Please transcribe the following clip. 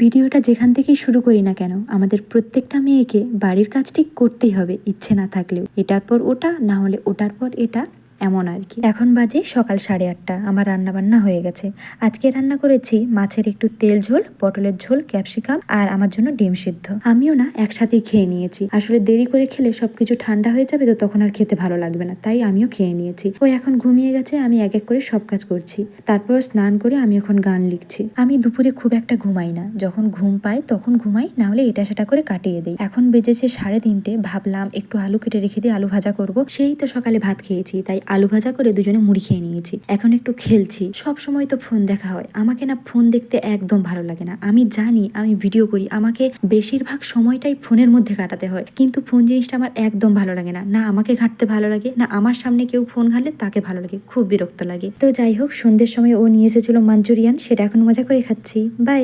ভিডিওটা যেখান থেকেই শুরু করি না কেন, আমাদের প্রত্যেকটা মেয়েকে বাড়ির কাজ ঠিক করতেই হবে, ইচ্ছে না থাকলেও। এটার পর ওটা, না হলে ওটার পর এটা, এমন আর কি। এখন বাজে সকাল 8:30, আমার রান্না বান্না হয়ে গেছে। আজকে রান্না করেছি মাছের একটু তেল ঝোল, পটলের ঝোল, ক্যাপসিকাম আর আমার জন্য ডিম সিদ্ধ। আমিও না একসাথেই খেয়ে নিয়েছি, আসলে দেরি করে খেলে সবকিছু ঠান্ডা হয়ে যাবে, তো তখন আর খেতে ভালো লাগবে না, তাই আমিও খেয়ে নিয়েছি। ও এখন ঘুমিয়ে গেছে, আমি এক এক করে সব কাজ করছি। তারপর স্নান করে আমি এখন গান লিখছি। আমি দুপুরে খুব একটা ঘুমাই না, যখন ঘুম পাই তখন ঘুমাই, না হলে এটা সেটা করে কাটিয়ে দিই। এখন বেজেছে 3:30, ভাবলাম একটু আলু কেটে রেখে দিয়ে আলু ভাজা করব। সেই তো সকালে ভাত খেয়েছি, তাই আলু ভাজা করে দুজনে মুড়ি খেয়ে নিয়েছি। এখন একটু খেলছি। সব সময় তো ফোন দেখা হয়, আমাকে না ফোন দেখতে একদম ভালো লাগে না। আমি জানি আমি ভিডিও করি, আমাকে বেশিরভাগ সময়টাই ফোনের মধ্যে কাটাতে হয়, কিন্তু ফোন জিনিসটা আমার একদম ভালো লাগে না। না আমাকে ঘাঁটতে ভালো লাগে, না আমার সামনে কেউ ফোন ঘাঁটলে তাকে ভালো লাগে, খুব বিরক্ত লাগে। তো যাই হোক, সন্ধ্যের সময় ও নিয়ে এসেছিল মাঞ্চুরিয়ান, সেটা এখন মজা করে খাচ্ছি। বাই।